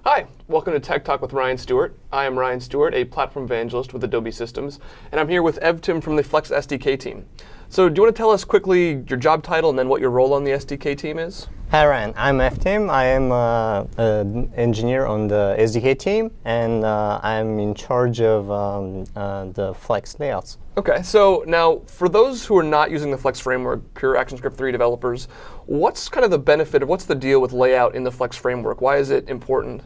Hi, welcome to Tech Talk with Ryan Stewart. I am Ryan Stewart, a platform evangelist with Adobe Systems, and I'm here with Evtim from the Flex SDK team. So do you want to tell us quickly your job title and then what your role on the SDK team is? Hi Ryan, I'm Evtim. I am an engineer on the SDK team, and I'm in charge of the Flex layouts. Okay, so now for those who are not using the Flex framework, pure ActionScript 3 developers, what's kind of the benefit, what's the deal with layout in the Flex framework? Why is it important?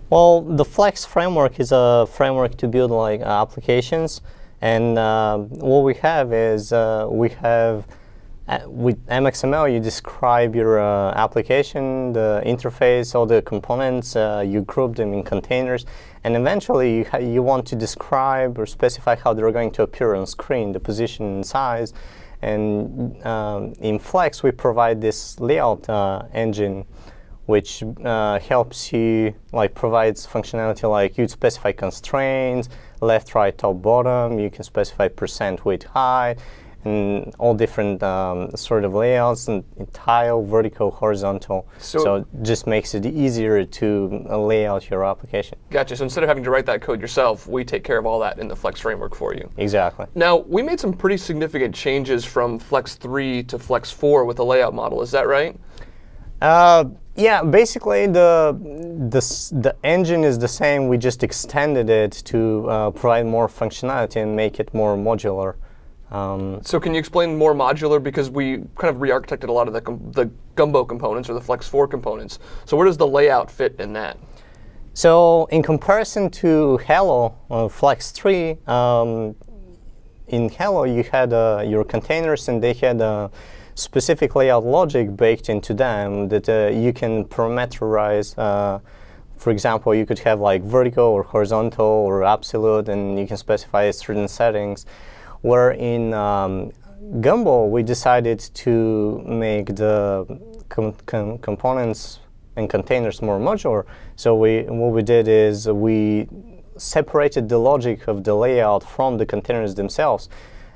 Well, the Flex framework is a framework to build applications, and what we have is with MXML, you describe your application, the interface, all the components, you group them in containers, and eventually you want to describe or specify how they're going to appear on screen, the position and size. And in Flex, we provide this layout engine, which helps you, provides functionality like you'd specify constraints, left, right, top, bottom. You can specify % width, height, and all different sort of layouts, and tile, vertical, horizontal. So it just makes it easier to lay out your application. Gotcha. So instead of having to write that code yourself, we take care of all that in the Flex framework for you. Exactly. Now, we made some pretty significant changes from Flex 3 to Flex 4 with the layout model. Is that right? Yeah, basically the engine is the same. We just extended it to provide more functionality and make it more modular. So can you explain more modular? Because we kind of re-architected a lot of the Gumbo components or the Flex 4 components. So where does the layout fit in that? So in comparison to Hello, Flex 3, in Hello you had your containers, and they had specific layout logic baked into them that you can parameterize. For example, you could have vertical or horizontal or absolute, and you can specify certain settings. Where in Gumbo, we decided to make the components and containers more modular. So what we did is we separated the logic of the layout from the containers themselves.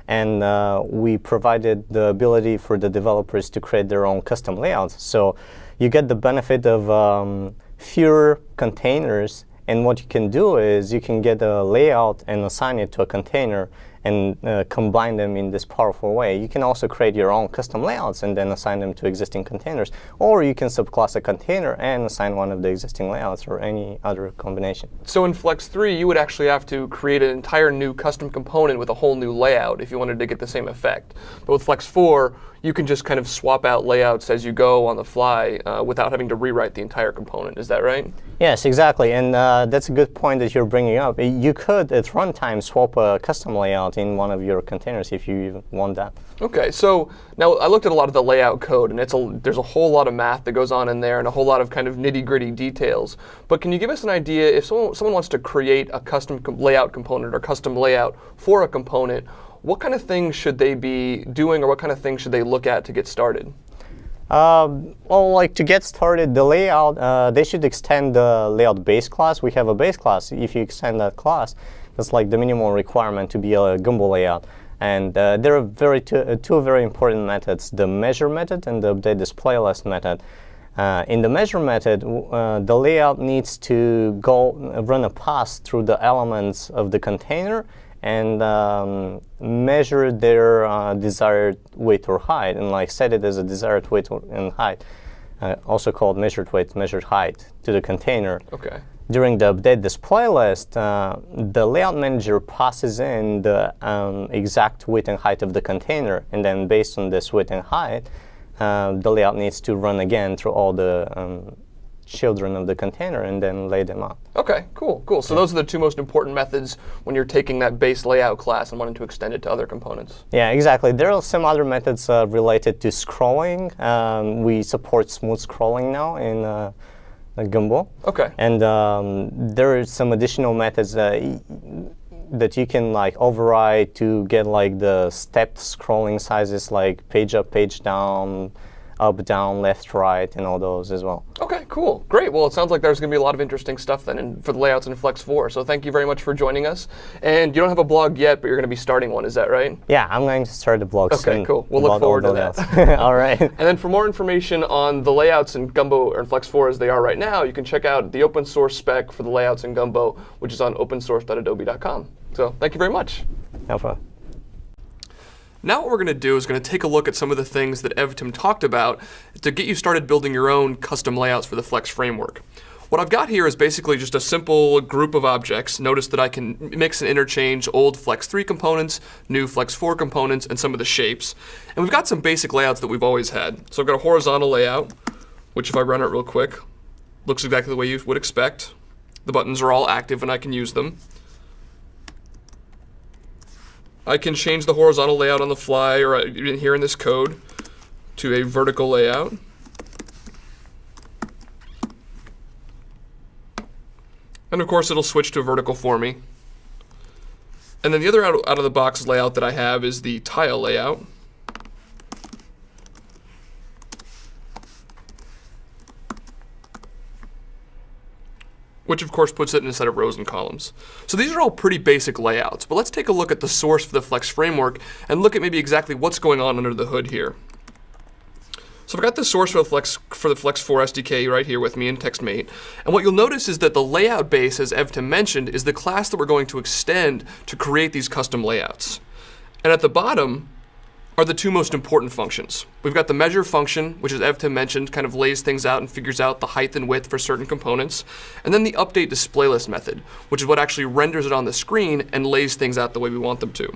And we provided the ability for the developers to create their own custom layouts. So you get the benefit of fewer containers. And what you can do is you can get a layout and assign it to a container and combine them in this powerful way. You can also create your own custom layouts and then assign them to existing containers. Or you can subclass a container and assign one of the existing layouts or any other combination. So in Flex 3, you would actually have to create an entire new custom component with a whole new layout if you wanted to get the same effect. But with Flex 4, you can just kind of swap out layouts as you go on the fly without having to rewrite the entire component. Is that right? Yes, exactly. And that's a good point that you're bringing up. You could, at runtime, swap a custom layout in one of your containers if you even want that. OK, so now I looked at a lot of the layout code, and there's a whole lot of math that goes on in there and a whole lot of kind of nitty-gritty details. But can you give us an idea, if someone wants to create a custom layout component or custom layout for a component, what kind of things should they be doing, or what kind of things should they look at to get started? Well, to get started, the layout, they should extend the layout base class. We have a base class. If you extend that class, that's the minimum requirement to be a Gumbo layout. And there are two very important methods, the measure method and the update display list method. In the measure method, the layout needs to run a pass through the elements of the container and measure their desired width or height, and set it as a desired width and height, also called measured width, measured height, to the container. Okay. During the update display list, the layout manager passes in the exact width and height of the container, and then based on this width and height, the layout needs to run again through all the children of the container and then lay them out. OK, cool. So those are the two most important methods when you're taking that base layout class and wanting to extend it to other components. Yeah, exactly. There are some other methods related to scrolling. We support smooth scrolling now in Gumbo. OK. And there are some additional methods that you can override to get the stepped scrolling sizes, like page up, page down, up, down, left, right, and all those as well. OK, Cool. Great. Well, it sounds like there's going to be a lot of interesting stuff then for the layouts in Flex 4. So thank you very much for joining us. And you don't have a blog yet, but you're going to be starting one. Is that right? Yeah, I'm going to start the blog soon. Okay, cool. We'll look forward to that. All right. And then for more information on the layouts in Gumbo or in Flex 4 as they are right now, you can check out the open source spec for the layouts in Gumbo, which is on opensource.adobe.com. So thank you very much. No problem. Now what we're going to do is going to take a look at some of the things that Evtim talked about to get you started building your own custom layouts for the Flex framework. What I've got here is basically just a simple group of objects. Notice that I can mix and interchange old Flex 3 components, new Flex 4 components, and some of the shapes. And we've got some basic layouts that we've always had. So I've got a horizontal layout, which if I run it real quick, looks exactly the way you would expect. The buttons are all active and I can use them. I can change the horizontal layout on the fly, or here in this code, to a vertical layout. And of course, it'll switch to vertical for me. And then the other out of the box layout that I have is the tile layout. Which of course puts it in a set of rows and columns. So these are all pretty basic layouts, but let's take a look at the source for the Flex framework and look at maybe exactly what's going on under the hood here. So I've got the source for the Flex 4 SDK right here with me in TextMate, and what you'll notice is that the layout base, as Evtim mentioned, is the class that we're going to extend to create these custom layouts. And at the bottom are the two most important functions. We've got the measure function, which as Evtim mentioned, kind of lays things out and figures out the height and width for certain components. And then the update display list method, which is what actually renders it on the screen and lays things out the way we want them to.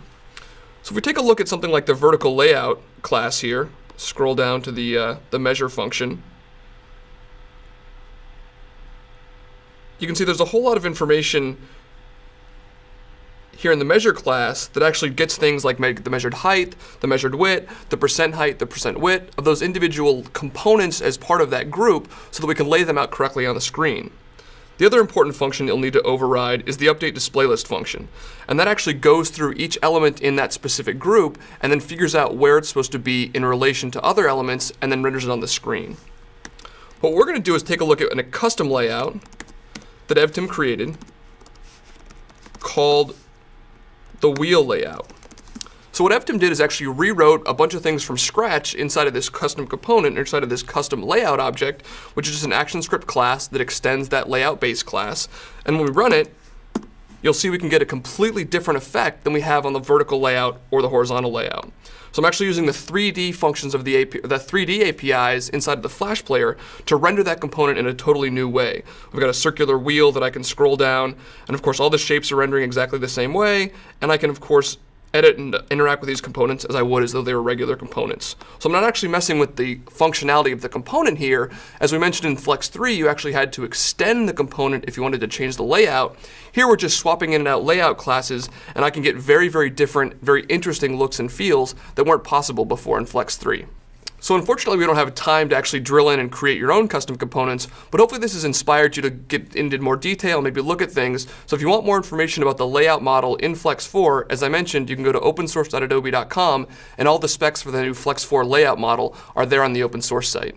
So if we take a look at something like the vertical layout class here, scroll down to the measure function, you can see there's a whole lot of information here in the measure class that actually gets things like the measured height, the measured width, the percent height, the percent width of those individual components as part of that group so that we can lay them out correctly on the screen. The other important function you'll need to override is the update display list function. And that actually goes through each element in that specific group and then figures out where it's supposed to be in relation to other elements and then renders it on the screen. What we're going to do is take a look at a custom layout that Evtim created called the wheel layout. So what Evtim did is actually rewrote a bunch of things from scratch inside of this custom component, inside of this custom layout object, which is just an ActionScript class that extends that layout base class. And when we run it, you'll see we can get a completely different effect than we have on the vertical layout or the horizontal layout. So I'm actually using the 3D functions of the 3D APIs inside of the Flash player to render that component in a totally new way. We've got a circular wheel that I can scroll down, and of course all the shapes are rendering exactly the same way, and I can of course edit and interact with these components as I would as though they were regular components. So I'm not actually messing with the functionality of the component here. As we mentioned in Flex 3, you actually had to extend the component if you wanted to change the layout. Here we're just swapping in and out layout classes, and I can get very, very different, very interesting looks and feels that weren't possible before in Flex 3. So unfortunately, we don't have time to actually drill in and create your own custom components, but hopefully this has inspired you to get into more detail, maybe look at things. So if you want more information about the layout model in Flex 4, as I mentioned, you can go to opensource.adobe.com, and all the specs for the new Flex 4 layout model are there on the open source site.